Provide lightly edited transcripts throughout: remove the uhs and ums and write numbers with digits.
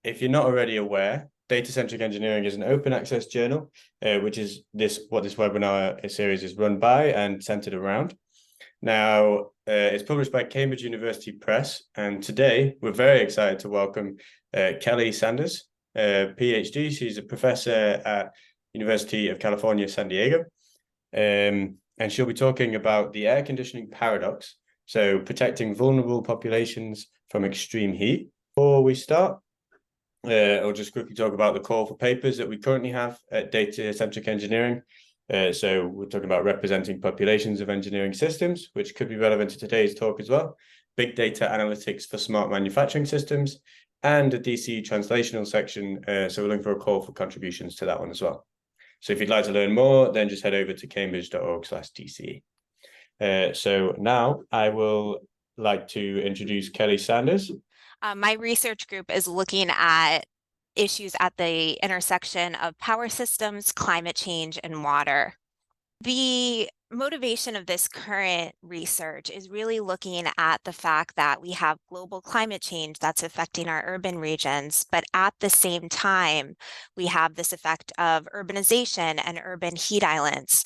if you're not already aware, Data-Centric Engineering is an open access journal, which is what this webinar series is run by and centered around. Now, it's published by Cambridge University Press, and today we're very excited to welcome Kelly Sanders, PhD. She's a professor at University of California, San Diego, and she'll be talking about the air conditioning paradox, so protecting vulnerable populations from extreme heat. Before we start, I'll just quickly talk about the call for papers that we currently have at Data-Centric Engineering. So we're talking about representing populations of engineering systems, which could be relevant to today's talk as well, big data analytics for smart manufacturing systems, and a DCE translational section. So we're looking for a call for contributions to that one as well. So if you'd like to learn more, then just head over to cambridge.org/DCE. So now I will like to introduce Kelly Sanders. My research group is looking at issues at the intersection of power systems, climate change, and water. The motivation of this current research is really looking at the fact that we have global climate change that's affecting our urban regions, but at the same time, we have this effect of urbanization and urban heat islands.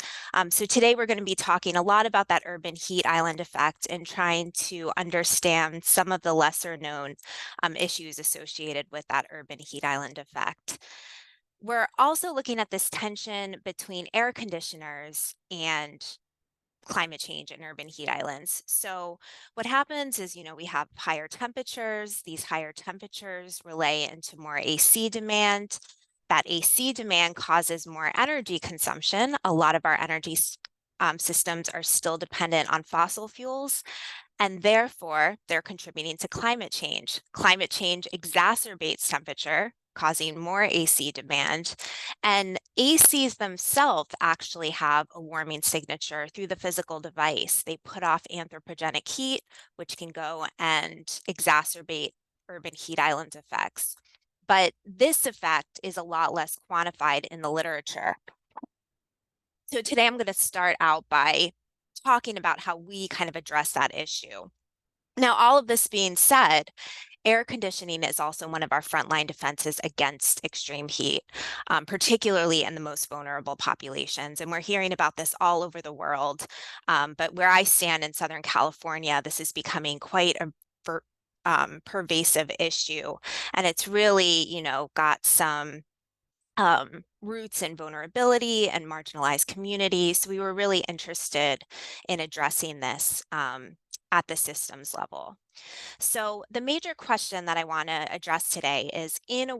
So today we're going to be talking a lot about that urban heat island effect and trying to understand some of the lesser known issues associated with that urban heat island effect. We're also looking at this tension between air conditioners and climate change and urban heat islands. So what happens is, we have higher temperatures. These higher temperatures relay into more AC demand. That AC demand causes more energy consumption. A lot of our energy systems are still dependent on fossil fuels, and therefore they're contributing to climate change. Climate change exacerbates temperature, causing more AC demand. And ACs themselves actually have a warming signature through the physical device. They put off anthropogenic heat, which can go and exacerbate urban heat island effects. But this effect is a lot less quantified in the literature. So today I'm going to start out by talking about how we kind of address that issue. Now, all of this being said, air conditioning is also one of our frontline defenses against extreme heat, particularly in the most vulnerable populations. And we're hearing about this all over the world. But where I stand in Southern California, this is becoming quite a pervasive issue. And it's really, got some roots in vulnerability and marginalized communities. So we were really interested in addressing this at the systems level. So the major question that I want to address today is, in a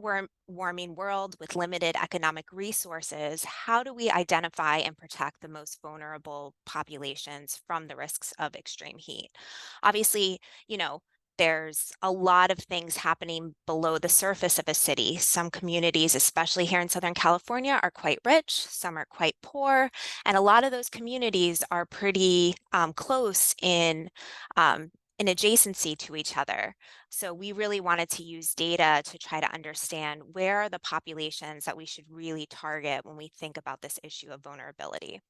warming world with limited economic resources, how do we identify and protect the most vulnerable populations from the risks of extreme heat? Obviously, there's a lot of things happening below the surface of a city. Some communities, especially here in Southern California, are quite rich, some are quite poor, and a lot of those communities are pretty close in adjacency to each other. So we really wanted to use data to try to understand where are the populations that we should really target when we think about this issue of vulnerability.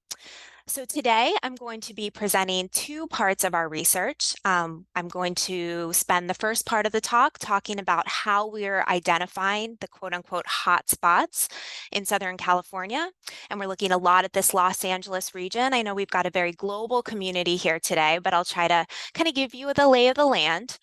So today I'm going to be presenting two parts of our research. I'm going to spend the first part of the talk talking about how we're identifying the quote unquote hot spots in Southern California. And we're looking a lot at this Los Angeles region. I know we've got a very global community here today, but I'll try to kind of give you the lay of the land.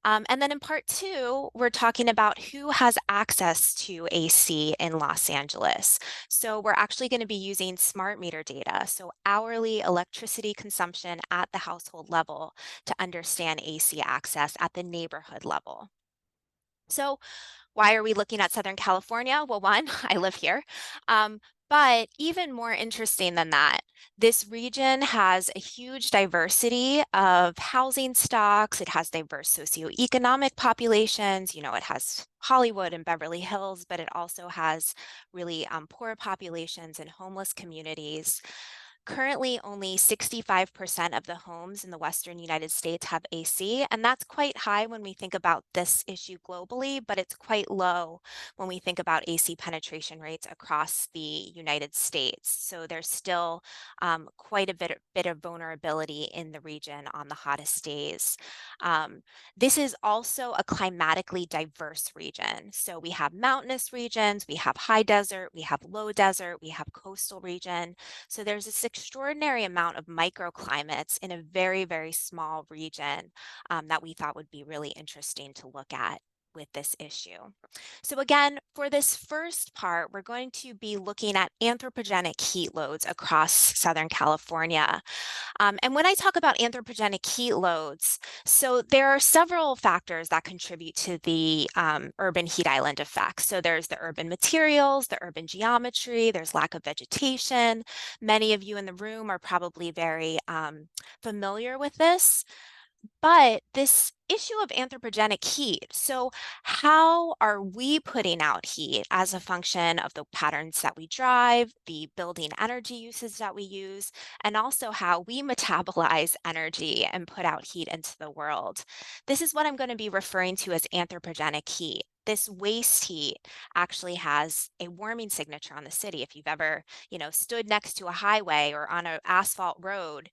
And then in part two, we're talking about who has access to AC in Los Angeles. So we're actually going to be using smart meter data, so hourly electricity consumption at the household level, to understand AC access at the neighborhood level. So why are we looking at Southern California? Well, one, I live here. But even more interesting than that, this region has a huge diversity of housing stocks. It has diverse socioeconomic populations. It has Hollywood and Beverly Hills, but it also has really poor populations and homeless communities. Currently, only 65% of the homes in the Western United States have AC, and that's quite high when we think about this issue globally, but it's quite low when we think about AC penetration rates across the United States. So there's still quite a bit of vulnerability in the region on the hottest days. This is also a climatically diverse region. So we have mountainous regions, we have high desert, we have low desert, we have coastal region. So there's this extraordinary amount of microclimates in a very, very small region that we thought would be really interesting to look at with this issue. So again, for this first part, we're going to be looking at anthropogenic heat loads across Southern California. And when I talk about anthropogenic heat loads, so there are several factors that contribute to the urban heat island effect. So there's the urban materials, the urban geometry, there's lack of vegetation. Many of you in the room are probably very familiar with this. But this issue of anthropogenic heat, so how are we putting out heat as a function of the patterns that we drive, the building energy uses that we use, and also how we metabolize energy and put out heat into the world? This is what I'm going to be referring to as anthropogenic heat. This waste heat actually has a warming signature on the city. If you've ever, stood next to a highway or on an asphalt road,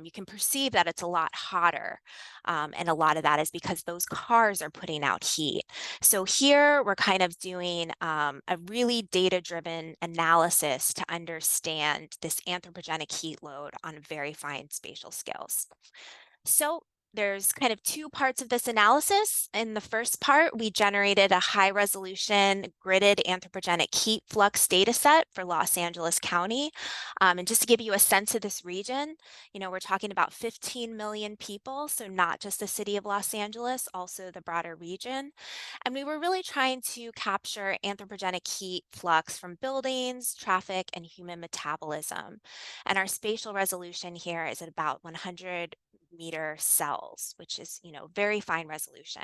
you can perceive that it's a lot hotter. And a lot of that is because those cars are putting out heat. So here we're kind of doing a really data-driven analysis to understand this anthropogenic heat load on very fine spatial scales. So there's kind of two parts of this analysis. In the first part, we generated a high resolution gridded anthropogenic heat flux data set for Los Angeles County. And just to give you a sense of this region, we're talking about 15 million people. So not just the city of Los Angeles, also the broader region. And we were really trying to capture anthropogenic heat flux from buildings, traffic, and human metabolism. And our spatial resolution here is at about 100 meter cells, which is, very fine resolution.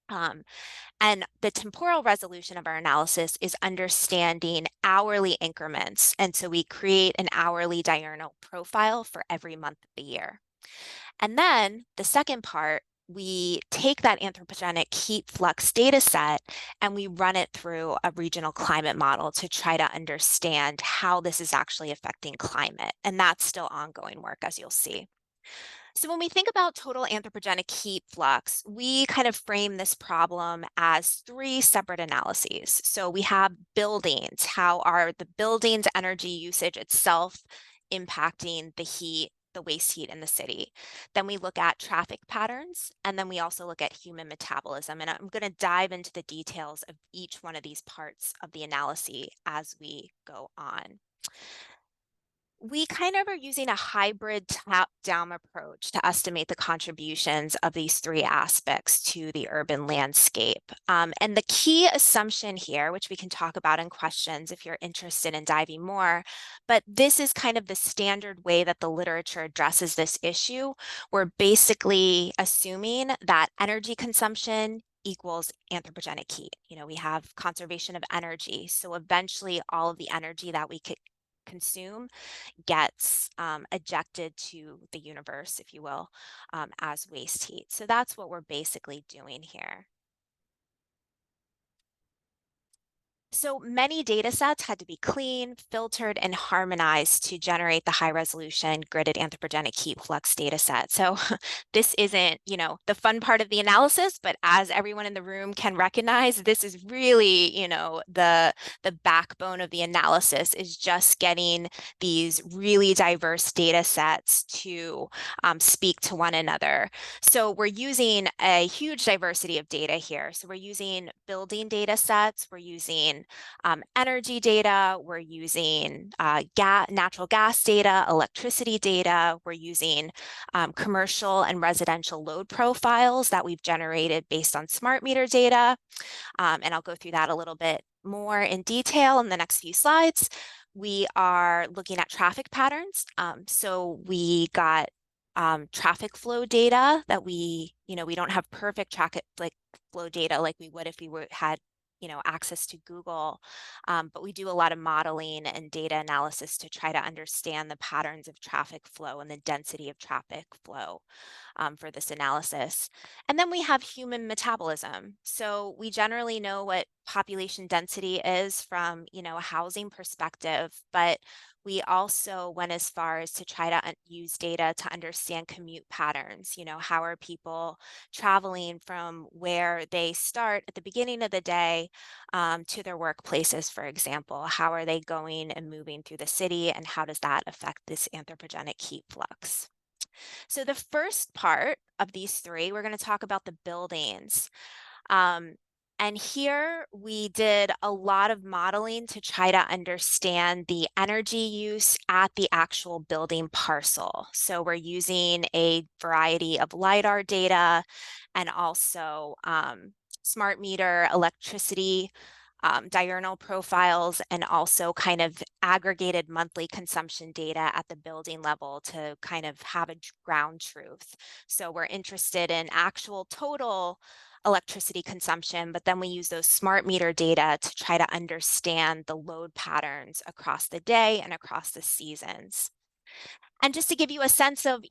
And the temporal resolution of our analysis is understanding hourly increments. And so we create an hourly diurnal profile for every month of the year. And then the second part, we take that anthropogenic heat flux data set and we run it through a regional climate model to try to understand how this is actually affecting climate. And that's still ongoing work, as you'll see. So when we think about total anthropogenic heat flux, we kind of frame this problem as three separate analyses. So we have buildings. How are the buildings' energy usage itself impacting the heat, the waste heat in the city? Then we look at traffic patterns, and then we also look at human metabolism. And I'm going to dive into the details of each one of these parts of the analysis as we go on. We kind of are using a hybrid top-down approach to estimate the contributions of these three aspects to the urban landscape. And the key assumption here, which we can talk about in questions if you're interested in diving more, but this is kind of the standard way that the literature addresses this issue. We're basically assuming that energy consumption equals anthropogenic heat. We have conservation of energy. So eventually all of the energy that we could consume gets ejected to the universe, if you will, as waste heat. So that's what we're basically doing here. So many data sets had to be cleaned, filtered, and harmonized to generate the high resolution gridded anthropogenic heat flux data set. So this isn't, the fun part of the analysis, but as everyone in the room can recognize, this is really, the backbone of the analysis is just getting these really diverse data sets to speak to one another. So we're using a huge diversity of data here. So we're using building data sets, we're using energy data, we're using natural gas data, electricity data, we're using commercial and residential load profiles that we've generated based on smart meter data. And I'll go through that a little bit more in detail in the next few slides. We are looking at traffic patterns. So we got traffic flow data that we don't have perfect traffic flow data like we would if we had access to Google, but we do a lot of modeling and data analysis to try to understand the patterns of traffic flow and the density of traffic flow for this analysis. And then we have human metabolism. So we generally know what population density is from, a housing perspective, but we also went as far as to try to use data to understand commute patterns. How are people traveling from where they start at the beginning of the day to their workplaces, for example? How are they going and moving through the city, and how does that affect this anthropogenic heat flux? So the first part of these three, we're going to talk about the buildings. And here we did a lot of modeling to try to understand the energy use at the actual building parcel. So we're using a variety of LiDAR data and also smart meter electricity diurnal profiles, and also kind of aggregated monthly consumption data at the building level to kind of have a ground truth. So we're interested in actual total electricity consumption, but then we use those smart meter data to try to understand the load patterns across the day and across the seasons. And just to give you a sense of,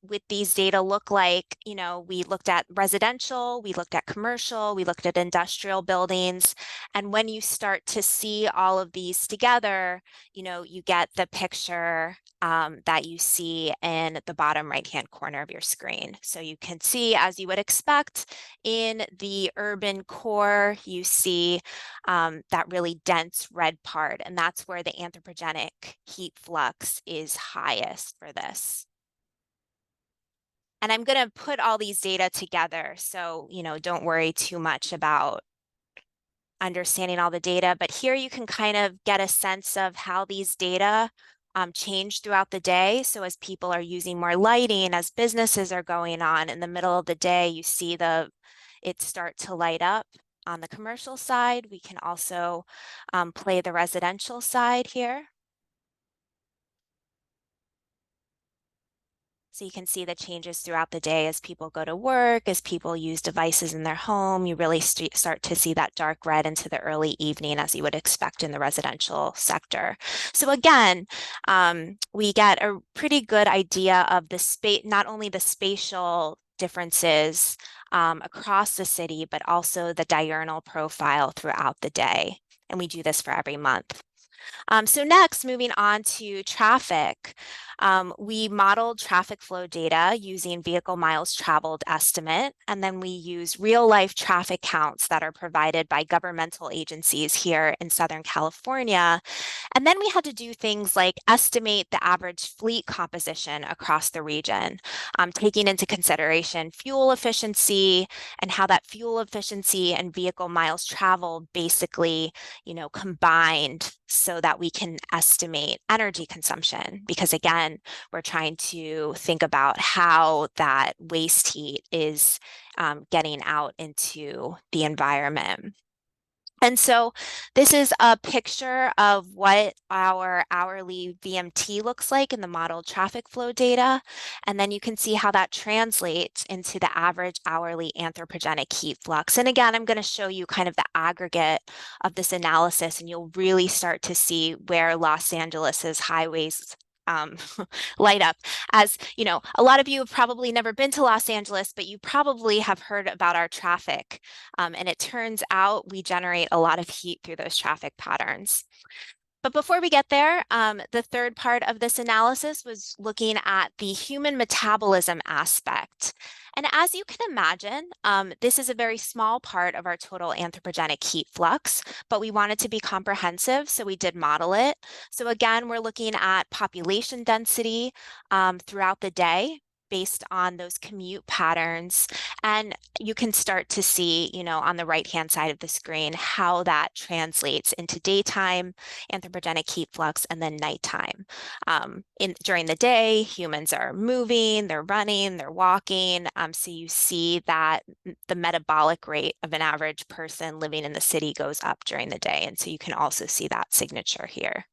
what these data look like, we looked at residential, we looked at commercial, we looked at industrial buildings. And when you start to see all of these together, you get the picture that you see in the bottom right-hand corner of your screen. So you can see, as you would expect, in the urban core, you see that really dense red part, and that's where the anthropogenic heat flux is highest for this. And I'm going to put all these data together, so don't worry too much about understanding all the data, but here you can kind of get a sense of how these data change throughout the day. So as people are using more lighting, as businesses are going on in the middle of the day, you see it start to light up on the commercial side. We can also play the residential side here. So you can see the changes throughout the day as people go to work, as people use devices in their home. You really start to see that dark red into the early evening, as you would expect in the residential sector. So again, we get a pretty good idea of the space, not only the spatial differences across the city, but also the diurnal profile throughout the day. And we do this for every month. So next, moving on to traffic. We modeled traffic flow data using vehicle miles traveled estimate, and then we use real life traffic counts that are provided by governmental agencies here in Southern California. And then we had to do things like estimate the average fleet composition across the region, taking into consideration fuel efficiency and how that fuel efficiency and vehicle miles traveled basically, combined so that we can estimate energy consumption. Because again, we're trying to think about how that waste heat is getting out into the environment. And so this is a picture of what our hourly VMT looks like in the modeled traffic flow data. And then you can see how that translates into the average hourly anthropogenic heat flux. And again, I'm going to show you kind of the aggregate of this analysis, and you'll really start to see where Los Angeles's highways light up. As a lot of you have probably never been to Los Angeles, but you probably have heard about our traffic. And it turns out we generate a lot of heat through those traffic patterns. But before we get there, the third part of this analysis was looking at the human metabolism aspect. And as you can imagine, this is a very small part of our total anthropogenic heat flux, but we wanted to be comprehensive, so we did model it. So again, we're looking at population density throughout the day based on those commute patterns. And you can start to see, on the right-hand side of the screen, how that translates into daytime anthropogenic heat flux and then nighttime. During the day, humans are moving, they're running, they're walking. So you see that the metabolic rate of an average person living in the city goes up during the day. And so you can also see that signature here.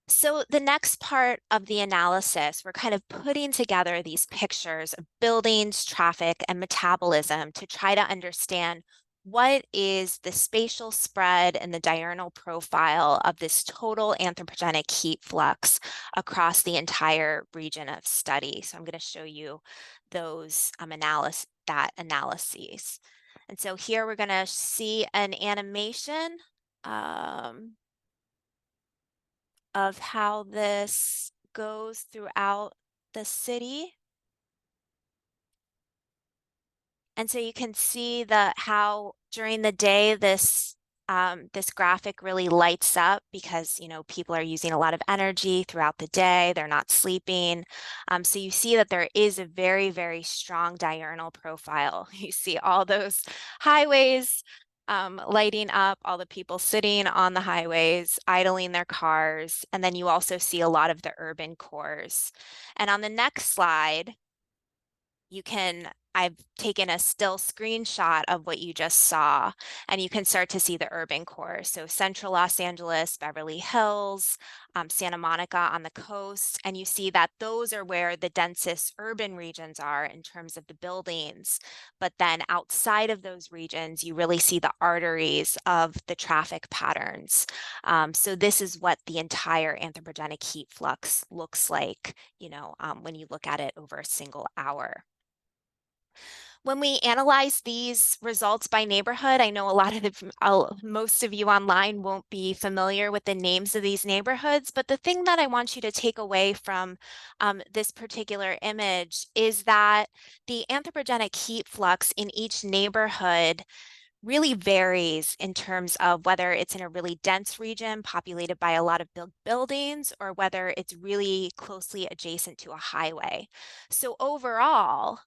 So the next part of the analysis, we're kind of putting together these pictures of buildings, traffic, and metabolism to try to understand what is the spatial spread and the diurnal profile of this total anthropogenic heat flux across the entire region of study. So I'm going to show you those analyses. And so here we're going to see an animation. Of how this goes throughout the city. And so you can see how during the day this graphic really lights up because people are using a lot of energy throughout the day. They're not sleeping. So you see that there is a very, very strong diurnal profile. You see all those highways lighting up, all the people sitting on the highways, idling their cars. And then you also see a lot of the urban cores. And on the next slide, I've taken a still screenshot of what you just saw, and you can start to see the urban core. So central Los Angeles, Beverly Hills, Santa Monica on the coast, and you see that those are where the densest urban regions are in terms of the buildings. But then outside of those regions, you really see the arteries of the traffic patterns. So this is what the entire anthropogenic heat flux looks like, when you look at it over a single hour. When we analyze these results by neighborhood, I know most of you online won't be familiar with the names of these neighborhoods, but the thing that I want you to take away from this particular image is that the anthropogenic heat flux in each neighborhood really varies in terms of whether it's in a really dense region populated by a lot of buildings or whether it's really closely adjacent to a highway. So overall,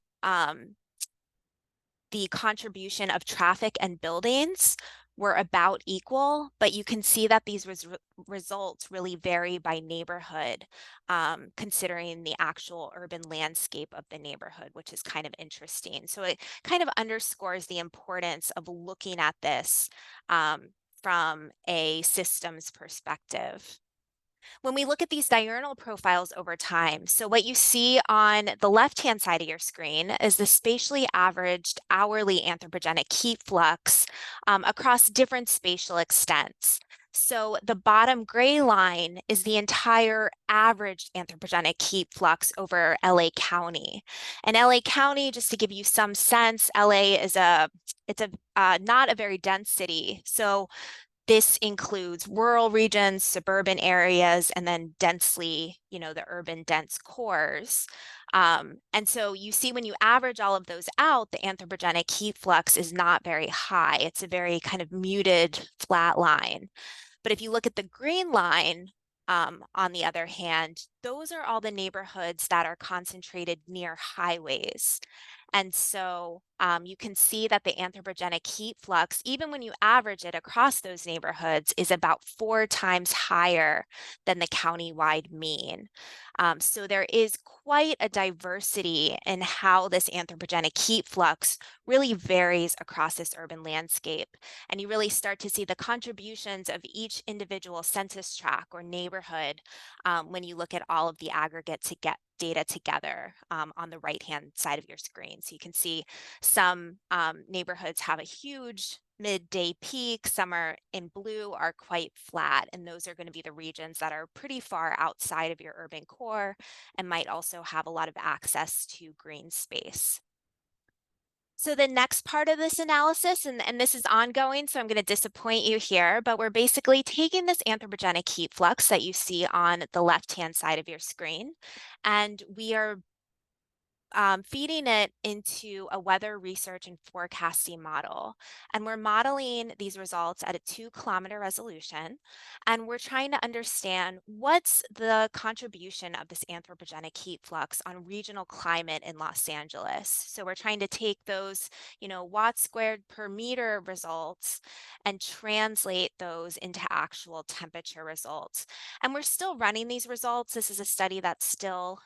the contribution of traffic and buildings were about equal, but you can see that these results really vary by neighborhood, considering the actual urban landscape of the neighborhood, which is kind of interesting. So it kind of underscores the importance of looking at this from a systems perspective. When we look at these diurnal profiles over time, so what you see on the left-hand side of your screen is the spatially averaged hourly anthropogenic heat flux across different spatial extents. So the bottom gray line is the entire average anthropogenic heat flux over LA County. And LA County, just to give you some sense, LA is not a very dense city. So this includes rural regions, suburban areas, and then densely, the urban dense cores. And so you see when you average all of those out, the anthropogenic heat flux is not very high. It's a very kind of muted flat line. But if you look at the green line, on the other hand, those are all the neighborhoods that are concentrated near highways. And so you can see that the anthropogenic heat flux, even when you average it across those neighborhoods, is about 4 times higher than the countywide mean. So there is quite a diversity in how this anthropogenic heat flux really varies across this urban landscape. And you really start to see the contributions of each individual census tract or neighborhood when you look at all of the aggregate to get data together on the right-hand side of your screen. So you can see some neighborhoods have a huge midday peak, some are in blue are quite flat, and those are going to be the regions that are pretty far outside of your urban core and might also have a lot of access to green space. So the next part of this analysis, and this is ongoing, so I'm going to disappoint you here, but we're basically taking this anthropogenic heat flux that you see on the left-hand side of your screen, and we are feeding it into a weather research and forecasting model. And we're modeling these results at a 2-kilometer resolution. And we're trying to understand what's the contribution of this anthropogenic heat flux on regional climate in Los Angeles. So we're trying to take those, watts squared per meter results and translate those into actual temperature results. And we're still running these results. This is a study that's still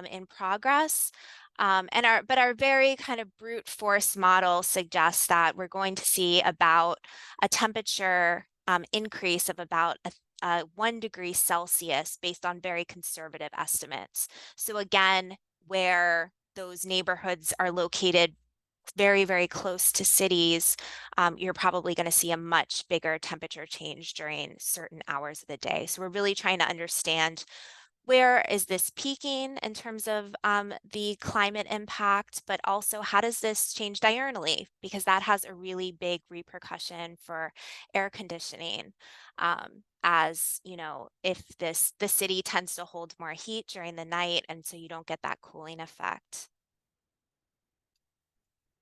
in progress. But our very kind of brute force model suggests that we're going to see about a temperature increase of about 1 degree Celsius based on very conservative estimates. So again, where those neighborhoods are located very, very close to cities, you're probably going to see a much bigger temperature change during certain hours of the day. So we're really trying to understand, where is this peaking in terms of the climate impact, but also how does this change diurnally? Because that has a really big repercussion for air conditioning. As you know, if the city tends to hold more heat during the night, and so you don't get that cooling effect.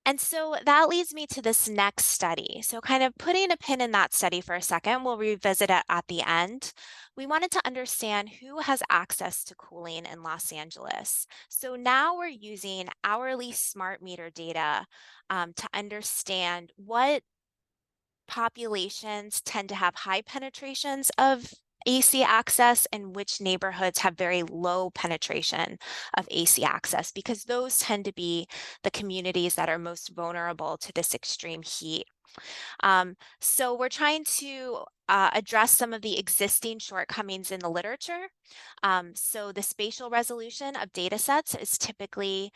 And so that leads me to this next study. So kind of putting a pin in that study for a second, we'll revisit it at the end. We wanted to understand who has access to cooling in Los Angeles. So now we're using hourly smart meter data to understand what populations tend to have high penetrations of AC access and which neighborhoods have very low penetration of AC access, because those tend to be the communities that are most vulnerable to this extreme heat. So we're trying to address some of the existing shortcomings in the literature. So the spatial resolution of data sets is typically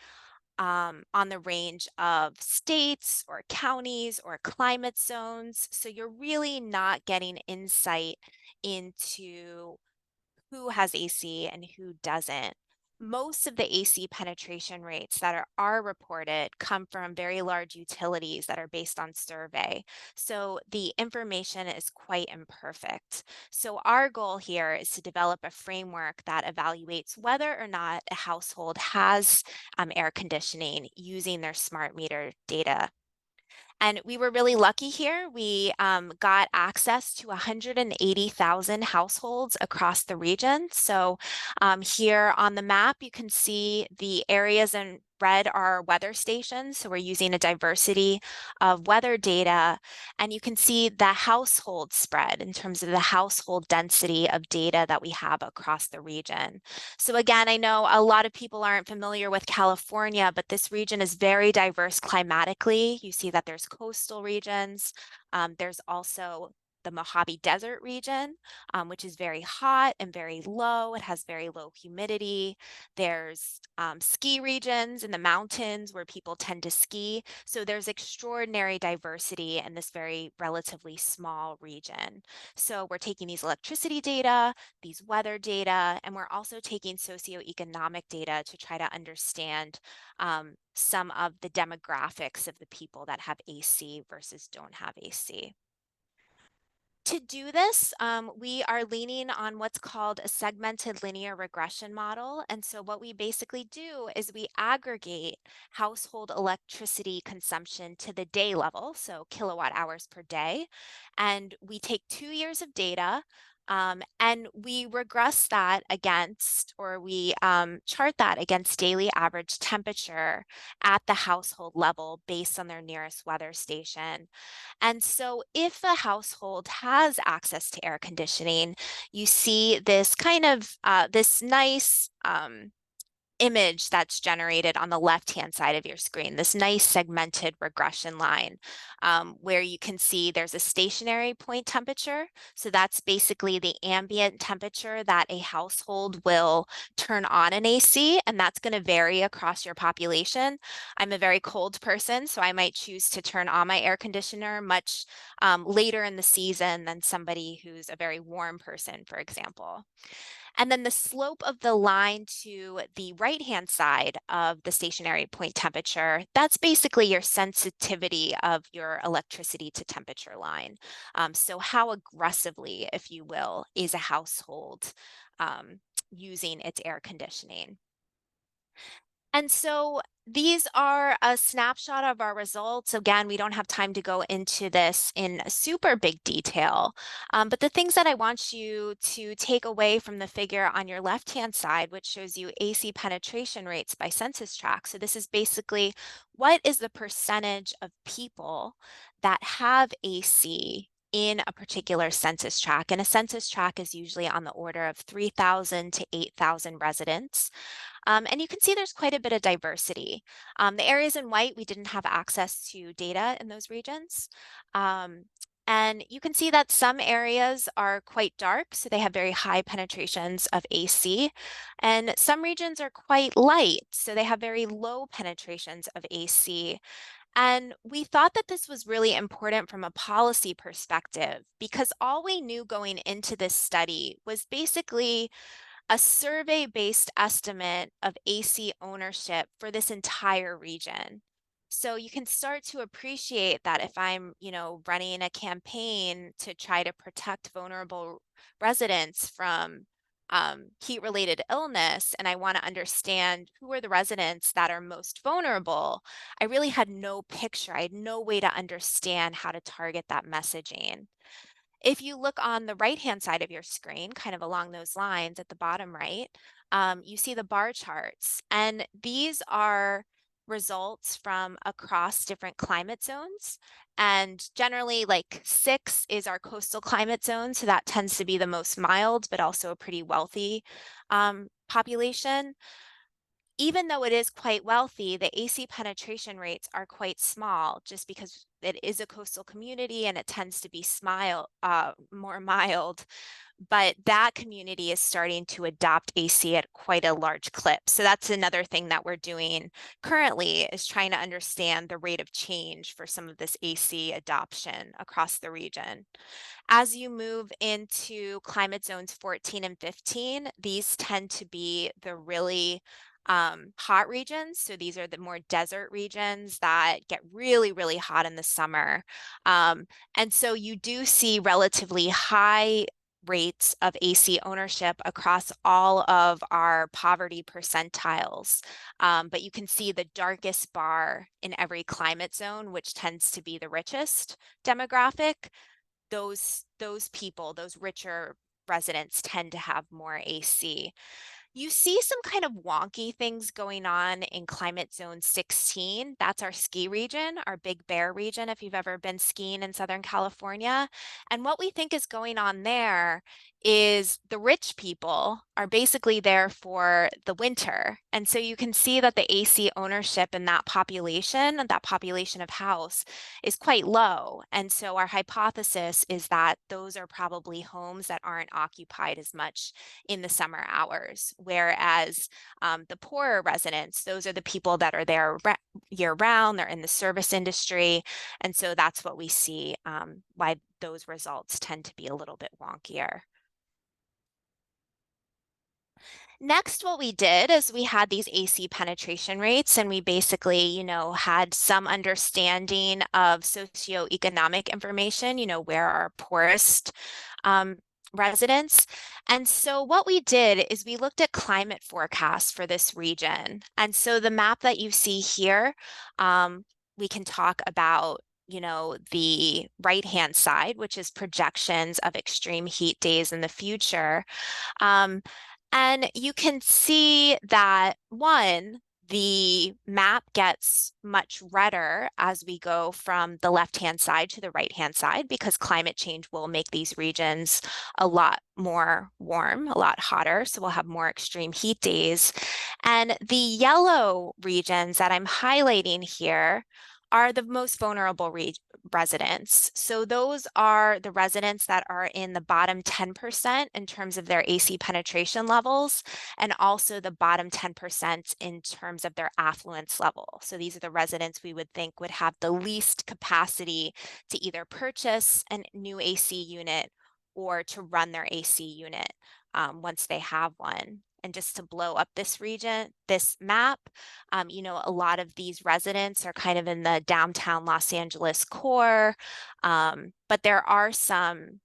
on the range of states or counties or climate zones. So you're really not getting insight into who has AC and who doesn't. Most of the AC penetration rates that are reported come from very large utilities that are based on survey. So the information is quite imperfect. So our goal here is to develop a framework that evaluates whether or not a household has air conditioning using their smart meter data. And we were really lucky here. We got access to 180,000 households across the region. So here on the map, you can see the areas in red are weather stations. So we're using a diversity of weather data. And you can see the household spread in terms of the household density of data that we have across the region. So again, I know a lot of people aren't familiar with California, but this region is very diverse climatically. You see that there's coastal regions. There's also the Mojave Desert region, which is very hot and very low. It has very low humidity. There's ski regions in the mountains where people tend to ski. So there's extraordinary diversity in this very relatively small region. So we're taking these electricity data, these weather data, and we're also taking socioeconomic data to try to understand some of the demographics of the people that have AC versus don't have AC. To do this, we are leaning on what's called a segmented linear regression model. And so what we basically do is we aggregate household electricity consumption to the day level, so kilowatt hours per day. And we take 2 years of data, and we regress that against, or we chart that against daily average temperature at the household level based on their nearest weather station. And so if a household has access to air conditioning, you see this kind of this nice image that's generated on the left-hand side of your screen, this nice segmented regression line, where you can see there's a stationary point temperature. So that's basically the ambient temperature that a household will turn on an AC, and that's going to vary across your population. I'm a very cold person, so I might choose to turn on my air conditioner much later in the season than somebody who's a very warm person, for example. And then the slope of the line to the right-hand side of the stationary point temperature, that's basically your sensitivity of your electricity to temperature line. So how aggressively, if you will, is a household using its air conditioning? And so these are a snapshot of our results. Again, we don't have time to go into this in super big detail, but the things that I want you to take away from the figure on your left-hand side, which shows you AC penetration rates by census tract. So this is basically what is the percentage of people that have AC in a particular census tract. And a census tract is usually on the order of 3,000 to 8,000 residents. And you can see there's quite a bit of diversity. The areas in white, we didn't have access to data in those regions. And you can see that some areas are quite dark, so they have very high penetrations of AC, and some regions are quite light, so they have very low penetrations of AC. And we thought that this was really important from a policy perspective because all we knew going into this study was basically a survey-based estimate of AC ownership for this entire region. So you can start to appreciate that if I'm, running a campaign to try to protect vulnerable residents from heat-related illness, and I want to understand who are the residents that are most vulnerable, I really had no picture. I had no way to understand how to target that messaging. If you look on the right-hand side of your screen, kind of along those lines at the bottom right, you see the bar charts. And these are results from across different climate zones. And generally, like 6 is our coastal climate zone. So that tends to be the most mild, but also a pretty wealthy population. Even though it is quite wealthy, the AC penetration rates are quite small just because it is a coastal community and it tends to be more mild. But that community is starting to adopt AC at quite a large clip. So that's another thing that we're doing currently is trying to understand the rate of change for some of this AC adoption across the region. As you move into climate zones 14 and 15, these tend to be the really hot regions. So these are the more desert regions that get really, really hot in the summer. And so you do see relatively high rates of AC ownership across all of our poverty percentiles. But you can see the darkest bar in every climate zone, which tends to be the richest demographic. Those people, those richer residents tend to have more AC. You see some kind of wonky things going on in climate zone 16. That's our ski region, our Big Bear region, if you've ever been skiing in Southern California. And what we think is going on there is the rich people are basically there for the winter. And so you can see that the AC ownership in that population of house is quite low. And so our hypothesis is that those are probably homes that aren't occupied as much in the summer hours, whereas the poorer residents, those are the people that are there year round, they're in the service industry. And so that's what we see, why those results tend to be a little bit wonkier. Next, what we did is we had these AC penetration rates, and we basically, had some understanding of socioeconomic information, where our poorest residents. And so what we did is we looked at climate forecasts for this region. And so the map that you see here, we can talk about the right-hand side, which is projections of extreme heat days in the future. And you can see that the map gets much redder as we go from the left-hand side to the right-hand side because climate change will make these regions a lot more warm, a lot hotter. So we'll have more extreme heat days. And the yellow regions that I'm highlighting here are the most vulnerable residents. So those are the residents that are in the bottom 10% in terms of their AC penetration levels, and also the bottom 10% in terms of their affluence level. So these are the residents we would think would have the least capacity to either purchase a new AC unit or to run their AC unit once they have one. And just to blow up this region, this map, a lot of these residents are kind of in the downtown Los Angeles core, but there are some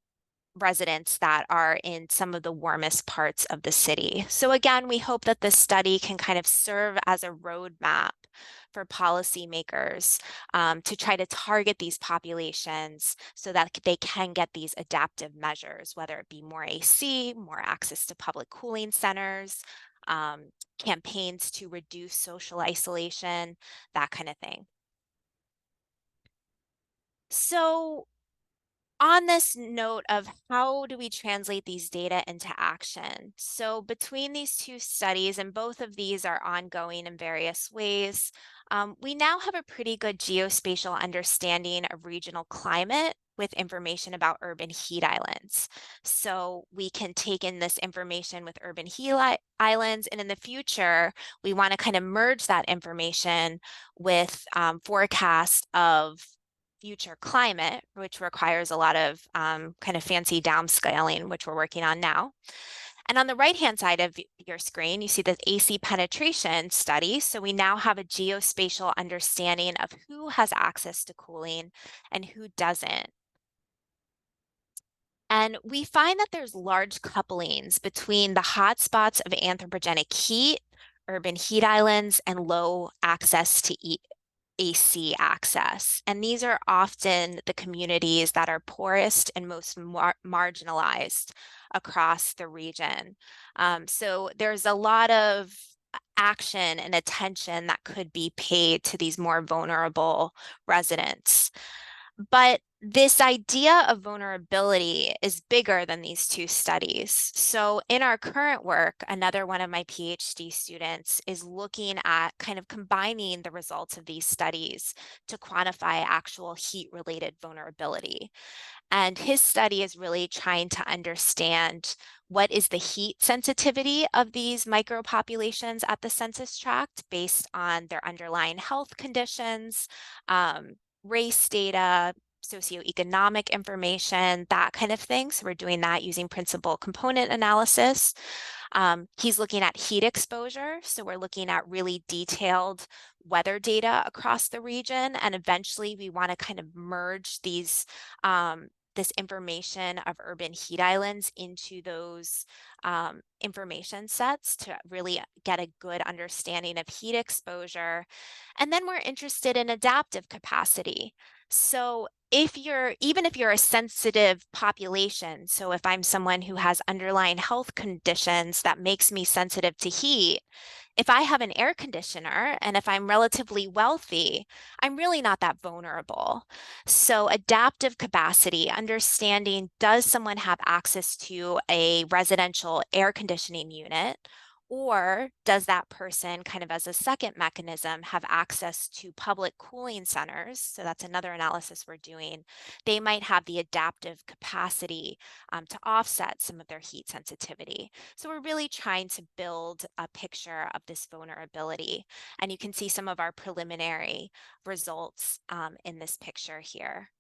residents that are in some of the warmest parts of the city. So again, we hope that this study can kind of serve as a roadmap for policymakers to try to target these populations so that they can get these adaptive measures, whether it be more AC, more access to public cooling centers, campaigns to reduce social isolation, that kind of thing. So on this note of how do we translate these data into action? So between these two studies, and both of these are ongoing in various ways, we now have a pretty good geospatial understanding of regional climate with information about urban heat islands. So we can take in this information with urban heat islands, and in the future, we want to kind of merge that information with forecast of future climate, which requires a lot of kind of fancy downscaling, which we're working on now. And on the right-hand side of your screen, you see the AC penetration study. So we now have a geospatial understanding of who has access to cooling and who doesn't. And we find that there's large couplings between the hotspots of anthropogenic heat, urban heat islands, and low access to AC access. And these are often the communities that are poorest and most marginalized across the region. So there's a lot of action and attention that could be paid to these more vulnerable residents. But this idea of vulnerability is bigger than these two studies. So in our current work, another one of my PhD students is looking at kind of combining the results of these studies to quantify actual heat-related vulnerability. And his study is really trying to understand what is the heat sensitivity of these micropopulations at the census tract based on their underlying health conditions, race data, socioeconomic information, that kind of thing. So we're doing that using principal component analysis. He's looking at heat exposure. So we're looking at really detailed weather data across the region. And eventually we want to kind of merge these this information of urban heat islands into those information sets to really get a good understanding of heat exposure. And then we're interested in adaptive capacity. So even if you're a sensitive population, so if I'm someone who has underlying health conditions that makes me sensitive to heat, if I have an air conditioner and if I'm relatively wealthy, I'm really not that vulnerable. So adaptive capacity, understanding, does someone have access to a residential air conditioning unit? Or does that person, kind of as a second mechanism, have access to public cooling centers? So that's another analysis we're doing. They might have the adaptive capacity to offset some of their heat sensitivity. So we're really trying to build a picture of this vulnerability. And you can see some of our preliminary results in this picture here.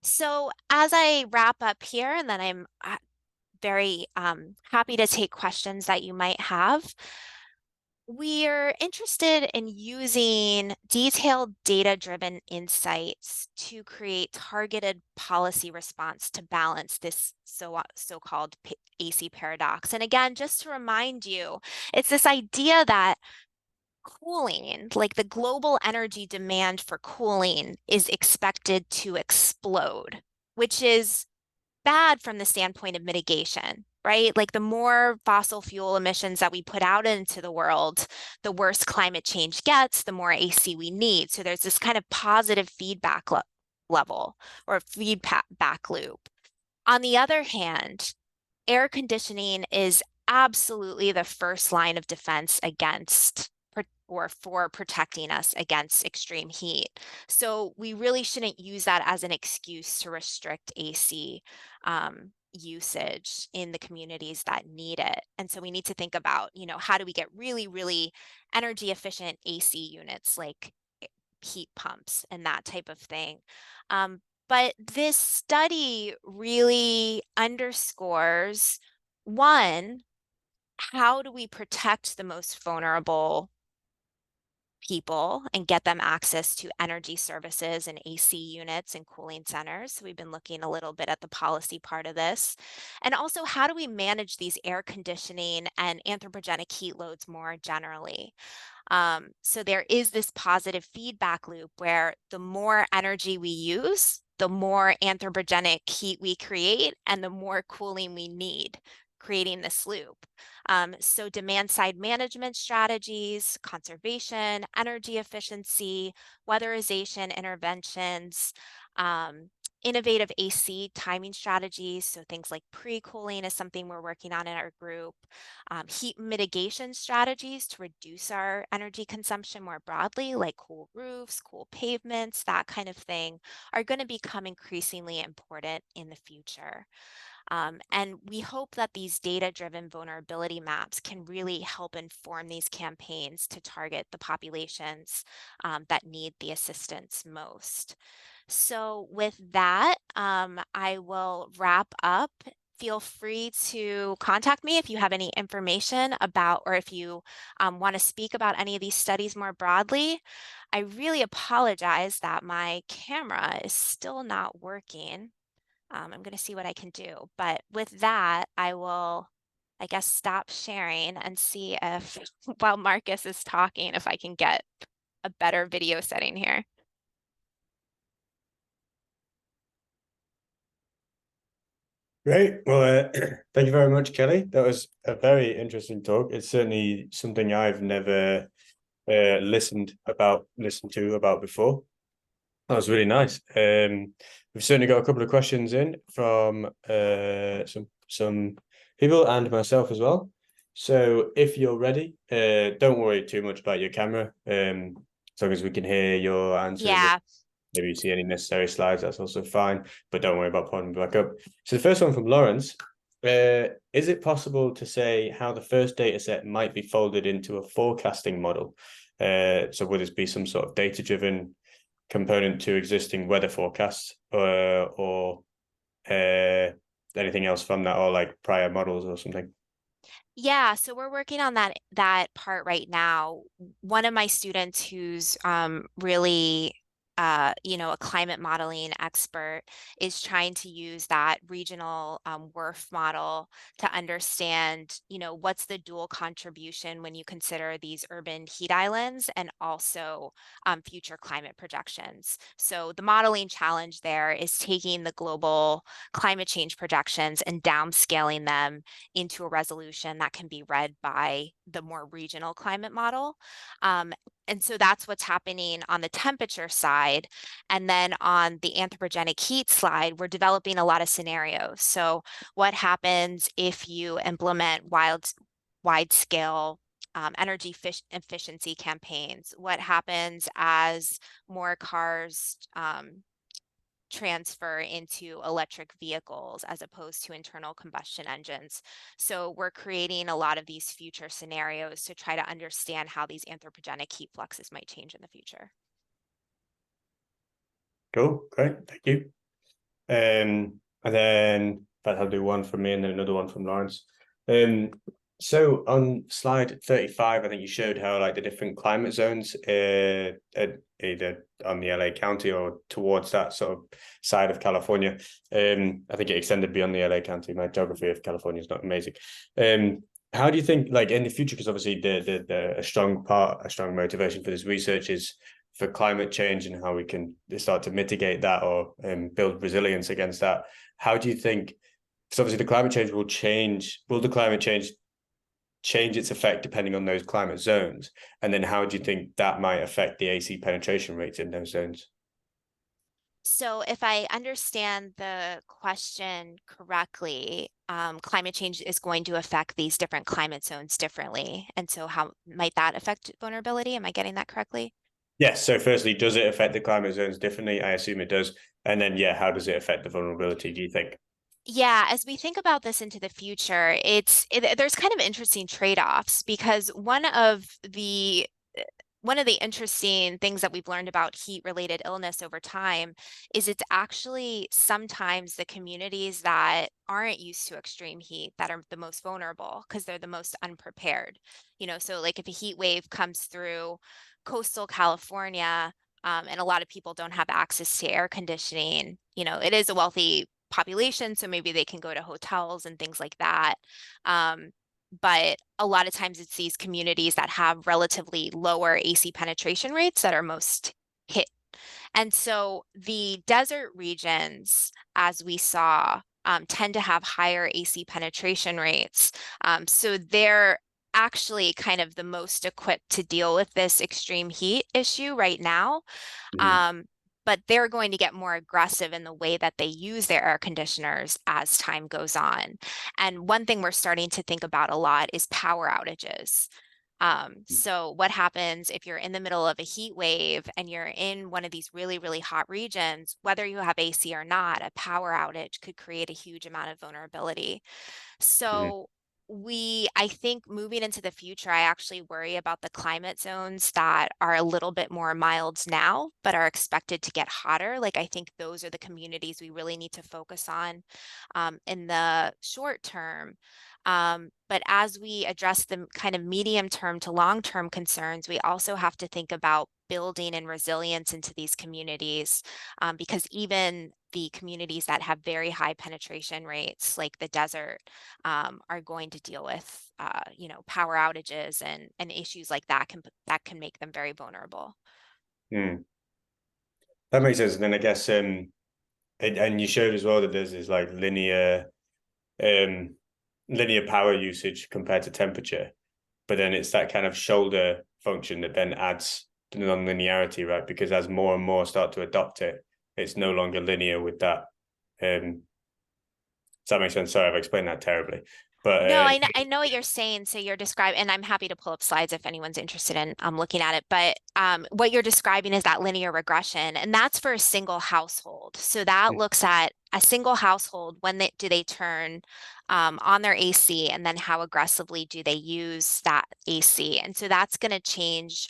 So as I wrap up here, and then I'm very happy to take questions that you might have. We're interested in using detailed data-driven insights to create targeted policy response to balance this so-called AC paradox. And again, just to remind you, it's this idea that cooling, like the global energy demand for cooling, is expected to explode, which is bad from the standpoint of mitigation, right? Like the more fossil fuel emissions that we put out into the world, the worse climate change gets, the more AC we need. So there's this kind of positive feedback level or feedback loop. On the other hand, air conditioning is absolutely the first line of defense against or for protecting us against extreme heat. So we really shouldn't use that as an excuse to restrict AC usage in the communities that need it. And so we need to think about, how do we get really, really energy efficient AC units like heat pumps and that type of thing. But this study really underscores, one, how do we protect the most vulnerable people and get them access to energy services and AC units and cooling centers? So we've been looking a little bit at the policy part of this. And also, how do we manage these air conditioning and anthropogenic heat loads more generally? So there is this positive feedback loop where the more energy we use, the more anthropogenic heat we create and the more cooling we need, creating this loop. So demand side management strategies, conservation, energy efficiency, weatherization interventions, innovative AC timing strategies. So things like pre-cooling is something we're working on in our group. Heat mitigation strategies to reduce our energy consumption more broadly, like cool roofs, cool pavements, that kind of thing, are going to become increasingly important in the future. And we hope that these data-driven vulnerability maps can really help inform these campaigns to target the populations that need the assistance most. So with that, I will wrap up. Feel free to contact me if you have any information about, or if you want to speak about any of these studies more broadly. I really apologize that my camera is still not working. I'm going to see what I can do. But with that, I will, I guess, stop sharing and see if, while Marcus is talking, if I can get a better video setting here. Great. Well, thank you very much, Kelly. That was a very interesting talk. It's certainly something I've never listened to about before. That was really nice. We've certainly got a couple of questions in from some people and myself as well. So if you're ready, don't worry too much about your camera. As long as we can hear your answers, Yeah. maybe you see any necessary slides, that's also fine. But don't worry about putting them back up. So the first one from Lawrence. Is it possible to say how the first data set might be folded into a forecasting model? So would this be some sort of data-driven component to existing weather forecasts, or anything else from that, or like prior models or something? Yeah, so we're working on that part right now. One of my students who's really a climate modeling expert is trying to use that regional WRF model to understand, what's the dual contribution when you consider these urban heat islands and also future climate projections. So the modeling challenge there is taking the global climate change projections and downscaling them into a resolution that can be read by the more regional climate model. And so that's what's happening on the temperature side. And then on the anthropogenic heat slide, we're developing a lot of scenarios. So what happens if you implement wide scale energy efficiency campaigns? What happens as more cars transfer into electric vehicles as opposed to internal combustion engines? So we're creating a lot of these future scenarios to try to understand how these anthropogenic heat fluxes might change in the future. Cool, great, thank you. And then I'll do one from me and then another one from Lawrence. So on slide 35, I think you showed how like the different climate zones, either on the LA County or towards that sort of side of California. I think it extended beyond the LA County. My geography of California is not amazing. How do you think, like in the future, because obviously a strong motivation for this research is for climate change and how we can start to mitigate that or build resilience against that. How do you think, because obviously the climate change will change, will the climate change its effect depending on those climate zones? And then how do you think that might affect the AC penetration rates in those zones? So if I understand the question correctly, climate change is going to affect these different climate zones differently. And so how might that affect vulnerability? Am I getting that correctly? Yes. So firstly, does it affect the climate zones differently? I assume it does. And then, yeah, how does it affect the vulnerability, do you think? Yeah, as we think about this into the future, there's kind of interesting trade-offs because one of the interesting things that we've learned about heat-related illness over time is it's actually sometimes the communities that aren't used to extreme heat that are the most vulnerable because they're the most unprepared. So like if a heat wave comes through coastal California, and a lot of people don't have access to air conditioning, it is a wealthy population, so maybe they can go to hotels and things like that. But a lot of times it's these communities that have relatively lower AC penetration rates that are most hit. And so the desert regions, as we saw, tend to have higher AC penetration rates. So they're actually kind of the most equipped to deal with this extreme heat issue right now. But they're going to get more aggressive in the way that they use their air conditioners as time goes on. And one thing we're starting to think about a lot is power outages. So what happens if you're in the middle of a heat wave and you're in one of these really, really hot regions, whether you have AC or not, a power outage could create a huge amount of vulnerability. So I think moving into the future, I actually worry about the climate zones that are a little bit more mild now, but are expected to get hotter. Like, I think those are the communities we really need to focus on in the short term. But as we address the kind of medium term to long term concerns, we also have to think about building and resilience into these communities, because even the communities that have very high penetration rates, like the desert, are going to deal with, power outages and issues like that can make them very vulnerable. That makes sense. And then I guess, and you showed as well that there's this like linear power usage compared to temperature, but then it's that kind of shoulder function that then adds the non-linearity, right? Because as more and more start to adopt it, it's no longer linear with that. Does that make sense? Sorry, I've explained that terribly. But No, I know what you're saying. So you're describing, and I'm happy to pull up slides if anyone's interested in looking at it. But what you're describing is that linear regression, and that's for a single household. So that looks at a single household, do they turn on their AC, and then how aggressively do they use that AC? And so that's going to change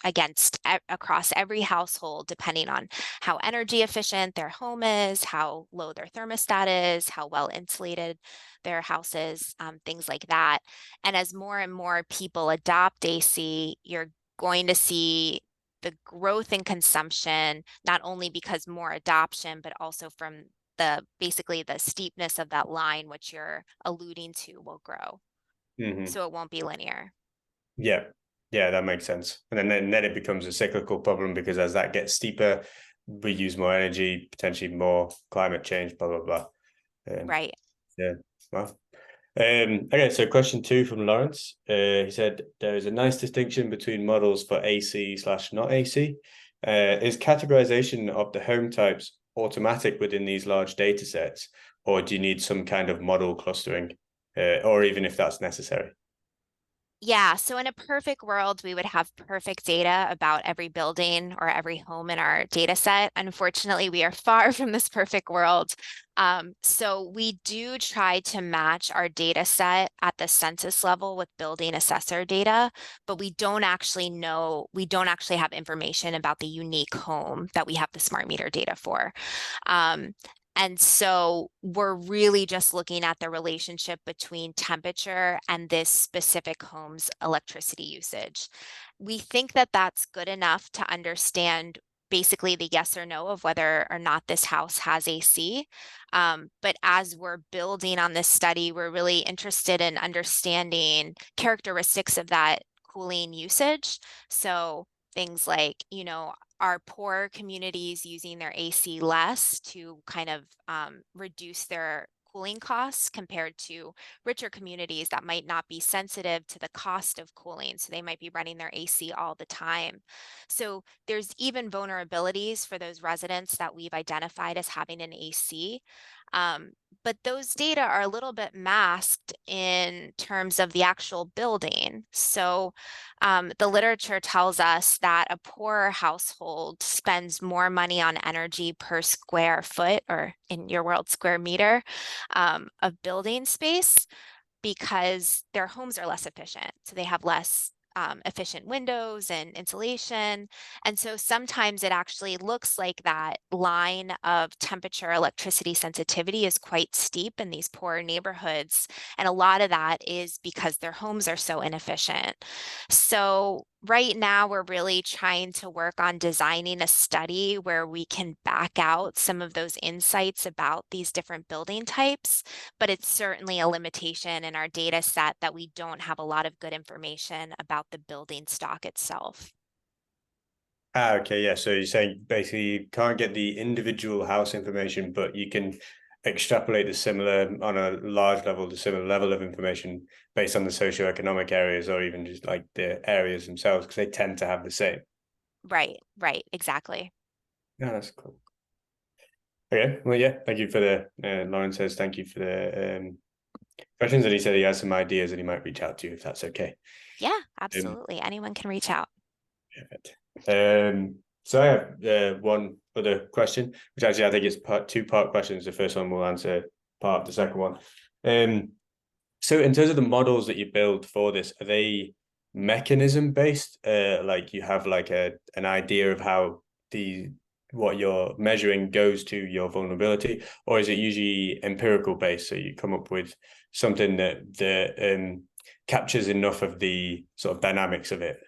across every household, depending on how energy efficient their home is, how low their thermostat is, how well insulated their houses, things like that. And as more and more people adopt AC, you're going to see the growth in consumption, not only because more adoption, but also from basically the steepness of that line, which you're alluding to, will grow. So it won't be linear. Yeah, that makes sense. And then it becomes a cyclical problem, because as that gets steeper, we use more energy, potentially more climate change, blah, blah, blah. Right. Yeah, well. Okay, so question 2 from Lawrence. He said, there is a nice distinction between models for AC/not AC. Is categorization of the home types automatic within these large data sets, or do you need some kind of model clustering, or even if that's necessary? Yeah, so in a perfect world, we would have perfect data about every building or every home in our data set. Unfortunately, we are far from this perfect world. So we do try to match our data set at the census level with building assessor data, but we don't actually have information about the unique home that we have the smart meter data for. And so we're really just looking at the relationship between temperature and this specific home's electricity usage. We think that that's good enough to understand basically the yes or no of whether or not this house has AC. But as we're building on this study, we're really interested in understanding characteristics of that cooling usage. So things like, are poor communities using their AC less to kind of reduce their cooling costs compared to richer communities that might not be sensitive to the cost of cooling. So they might be running their AC all the time. So there's even vulnerabilities for those residents that we've identified as having an AC. But those data are a little bit masked in terms of the actual building. So the literature tells us that a poorer household spends more money on energy per square foot, or in your world, square meter, of building space, because their homes are less efficient. So they have less efficient windows and insulation. And so sometimes it actually looks like that line of temperature electricity sensitivity is quite steep in these poorer neighborhoods. And a lot of that is because their homes are so inefficient. So right now we're really trying to work on designing a study where we can back out some of those insights about these different building types, but it's certainly a limitation in our data set that we don't have a lot of good information about the building stock itself. Okay, yeah. So you're saying basically you can't get the individual house information, but you can extrapolate the similar on a large level, the similar level of information based on the socioeconomic areas or even just like the areas themselves, because they tend to have the same. Right, exactly. Yeah, that's cool. Okay, well, yeah, thank you for the, Lauren says, thank you for the questions. And he said he has some ideas that he might reach out to you if that's okay. Yeah, Um, absolutely. Anyone can reach out. Perfect. So I have one other question, which actually I think is two-part questions. The first one will answer part of the second one. So in terms of the models that you build for this, are they mechanism based? Like you have like an idea of how what you're measuring goes to your vulnerability, or is it usually empirical based? So you come up with something that captures enough of the sort of dynamics of it.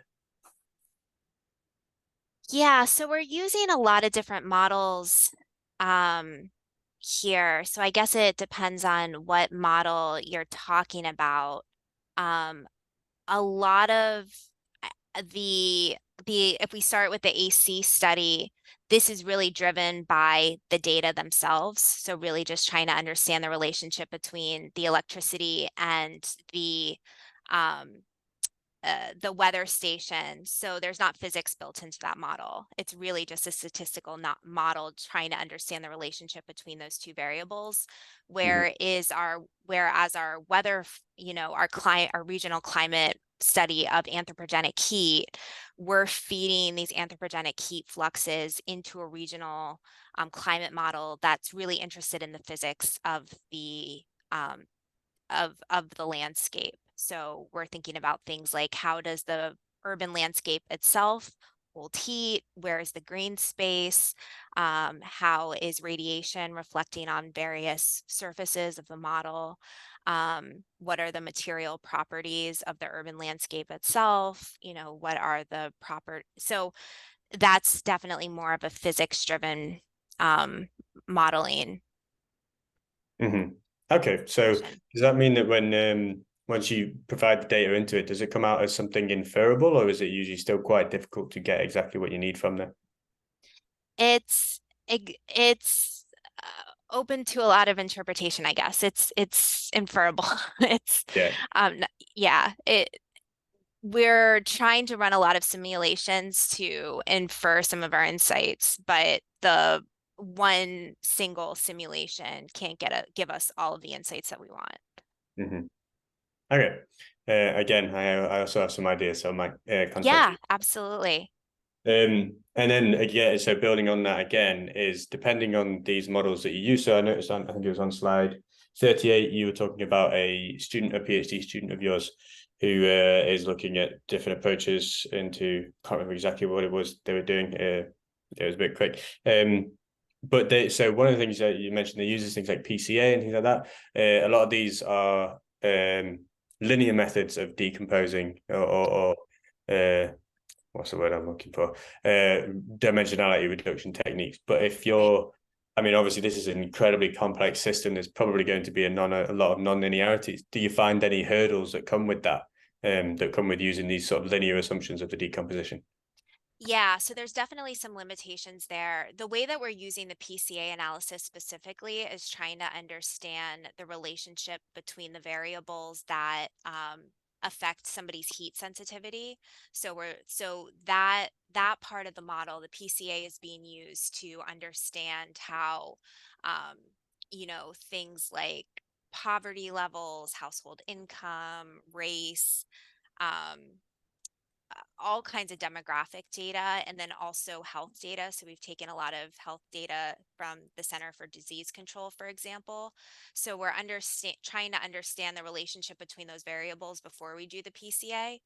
Yeah, so we're using a lot of different models um, here. So I guess it depends on what model you're talking about. Um, a lot of the if we start with the AC study, this is really driven by the data themselves. So really just trying to understand the relationship between the electricity and um, the weather station. So there's not physics built into that model. It's really just a statistical not model trying to understand the relationship between those two variables. Mhm. Whereas our weather, our regional climate study of anthropogenic heat, we're feeding these anthropogenic heat fluxes into a regional climate model that's really interested in the physics of um, the landscape. So we're thinking about things like how does the urban landscape itself hold heat? Where is the green space? How is radiation reflecting on various surfaces of the model? What are the material properties of the urban landscape itself? What are the proper, so that's definitely more of a physics driven modeling Mm-hmm. Okay, so portion. does that mean that when once you provide the data into it, does it come out as something inferable, or is it usually still quite difficult to get exactly what you need from there? It's open to a lot of interpretation, I guess. It's inferable. It's Yeah. yeah, we're trying to run a lot of simulations to infer some of our insights, but the one single simulation can't give us all of the insights that we want. Mm-hmm. Okay. Again, I also have some ideas, so I might contact Yeah, you. absolutely. And then again, so building on that again is depending on these models that you use. So I noticed I think it was on slide 38, you were talking about a PhD student of yours who is looking at different approaches into, can't remember exactly what it was they were doing. It was a bit quick. But so one of the things that you mentioned, they use things like PCA and things like that. A lot of these are linear methods of decomposing or what's the word I'm looking for? Dimensionality reduction techniques. But if Right. you're, I mean, obviously this is an incredibly complex system. There's probably going to be a lot of non-linearities. Do you find any hurdles that come with that come with using these sort of linear assumptions of the decomposition? Yeah, so there's definitely some limitations there. The way that we're using the PCA analysis specifically is trying to understand the relationship between the variables that affect somebody's heat sensitivity. So that part of the model, the PCA is being used to understand how things like poverty levels, household income, race, um, all kinds of demographic data and then also health data. So we've taken a lot of health data from the Center for Disease Control, for example. So we're trying to understand the relationship between those variables before we do the PCA.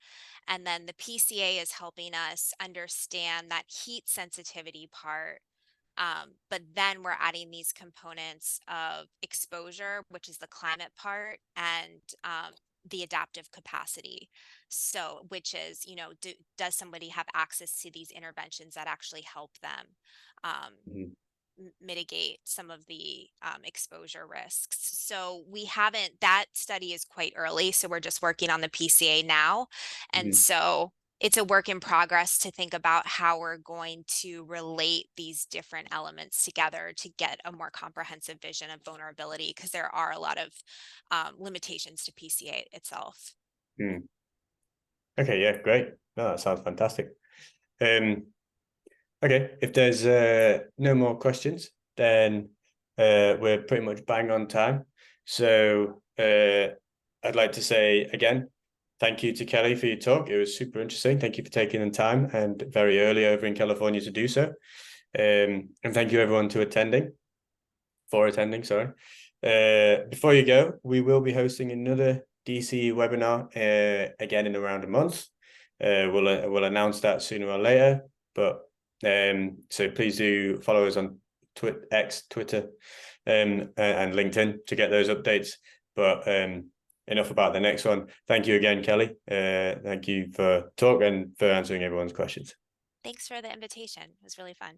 And then the PCA is helping us understand that heat sensitivity part. But then we're adding these components of exposure, which is the climate part, and the adaptive capacity. So, which is, does somebody have access to these interventions that actually help them um, Mhm. mitigate some of the exposure risks? So, we haven't, that study is quite early. So, we're just working on the PCA now. And Mhm. so, it's a work in progress to think about how we're going to relate these different elements together to get a more comprehensive vision of vulnerability, because there are a lot of limitations to PCA itself. Okay, yeah, great. No, that sounds fantastic. Okay, if there's no more questions, then we're pretty much bang on time. So I'd like to say again, thank you to Kelly for your talk. It was super interesting. Thank you for taking the time and very early over in California to do so. And thank you everyone for attending, sorry. Before you go, we will be hosting another DCE webinar again in around a month. We'll announce that sooner or later, but so please do follow us on Twitter, and LinkedIn to get those updates. But enough about the next one. Thank you again, Kelly. Thank you for talk and for answering everyone's questions. Thanks for the invitation. It was really fun.